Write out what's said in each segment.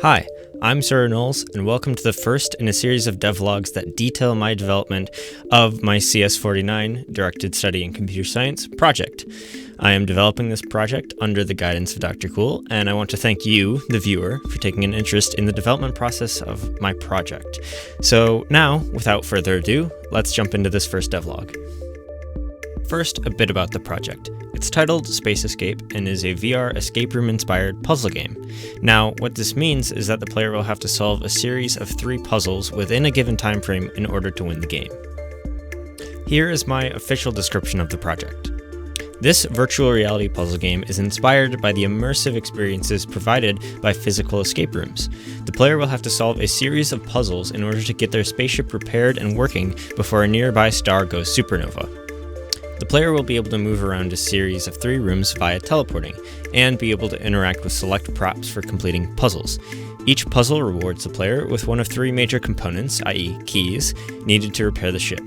Hi, I'm Sarah Knowles, and welcome to the first in a series of devlogs that detail my development of my CS49 Directed Study in Computer Science project. I am developing this project under the guidance of Dr. Cool, and I want to thank you, the viewer, for taking an interest in the development process of my project. So now, without further ado, let's jump into this first devlog. First, a bit about the project. It's titled Space Escape and is a VR escape room inspired puzzle game. Now, what this means is that the player will have to solve a series of 3 puzzles within a given time frame in order to win the game. Here is my official description of the project. This virtual reality puzzle game is inspired by the immersive experiences provided by physical escape rooms. The player will have to solve a series of puzzles in order to get their spaceship repaired and working before a nearby star goes supernova. The player will be able to move around a series of 3 rooms via teleporting, and be able to interact with select props for completing puzzles. Each puzzle rewards the player with one of 3 major components, i.e. keys, needed to repair the ship.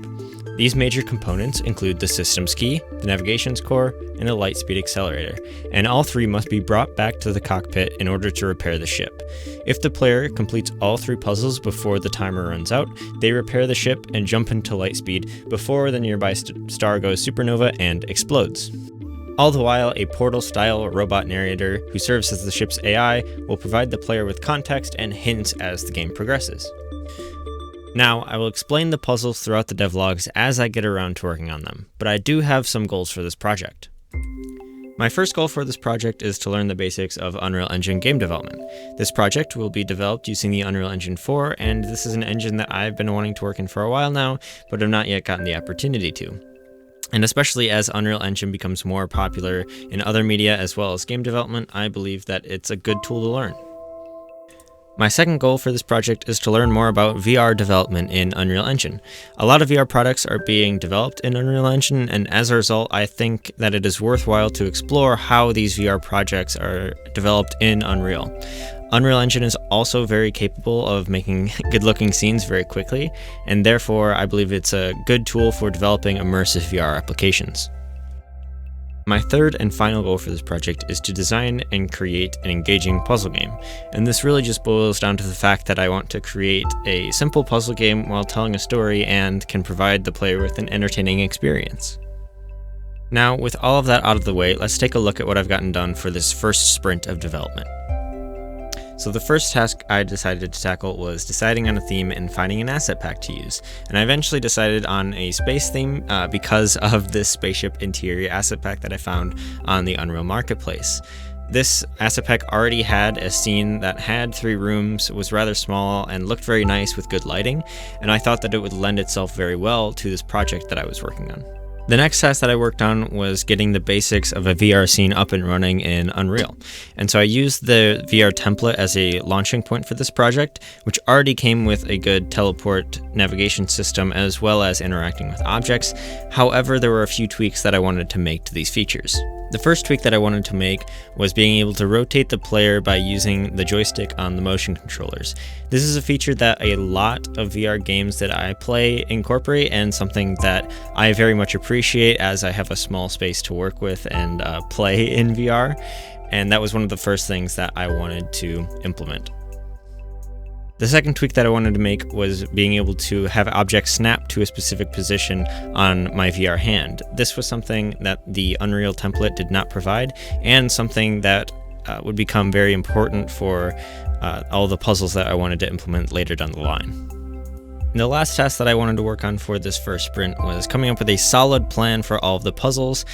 These major components include the systems key, the navigations core, and the lightspeed accelerator, and all 3 must be brought back to the cockpit in order to repair the ship. If the player completes all 3 puzzles before the timer runs out, they repair the ship and jump into lightspeed before the nearby star goes supernova and explodes. All the while, a portal-style robot narrator who serves as the ship's AI will provide the player with context and hints as the game progresses. Now, I will explain the puzzles throughout the devlogs as I get around to working on them, but I do have some goals for this project. My first goal for this project is to learn the basics of Unreal Engine game development. This project will be developed using the Unreal Engine 4, and this is an engine that I've been wanting to work in for a while now, but have not yet gotten the opportunity to. And especially as Unreal Engine becomes more popular in other media as well as game development, I believe that it's a good tool to learn. My second goal for this project is to learn more about VR development in Unreal Engine. A lot of VR products are being developed in Unreal Engine, and as a result, I think that it is worthwhile to explore how these VR projects are developed in Unreal. Unreal Engine is also very capable of making good-looking scenes very quickly, and therefore I believe it's a good tool for developing immersive VR applications. My third and final goal for this project is to design and create an engaging puzzle game, and this really just boils down to the fact that I want to create a simple puzzle game while telling a story and can provide the player with an entertaining experience. Now, with all of that out of the way, let's take a look at what I've gotten done for this first sprint of development. So the first task I decided to tackle was deciding on a theme and finding an asset pack to use, and I eventually decided on a space theme because of this spaceship interior asset pack that I found on the Unreal Marketplace. This asset pack already had a scene that had 3 rooms, was rather small, and looked very nice with good lighting, and I thought that it would lend itself very well to this project that I was working on. The next task that I worked on was getting the basics of a VR scene up and running in Unreal. And so I used the VR template as a launching point for this project, which already came with a good teleport navigation system as well as interacting with objects. However, there were a few tweaks that I wanted to make to these features. The first tweak that I wanted to make was being able to rotate the player by using the joystick on the motion controllers. This is a feature that a lot of VR games that I play incorporate, and something that I very much appreciate as I have a small space to work with and play in VR, and that was one of the first things that I wanted to implement. The second tweak that I wanted to make was being able to have objects snap to a specific position on my VR hand. This was something that the Unreal template did not provide, and something that would become very important for all the puzzles that I wanted to implement later down the line. And the last task that I wanted to work on for this first sprint was coming up with a solid plan for all of the puzzles.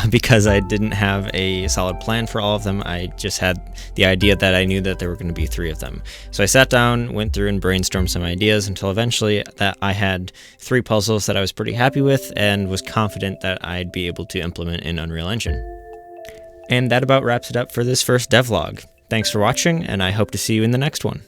Because I didn't have a solid plan for all of them, I just had the idea that I knew that there were going to be 3 of them. So I sat down, went through and brainstormed some ideas until eventually that I had 3 puzzles that I was pretty happy with and was confident that I'd be able to implement in Unreal Engine. And that about wraps it up for this first devlog. Thanks for watching, and I hope to see you in the next one.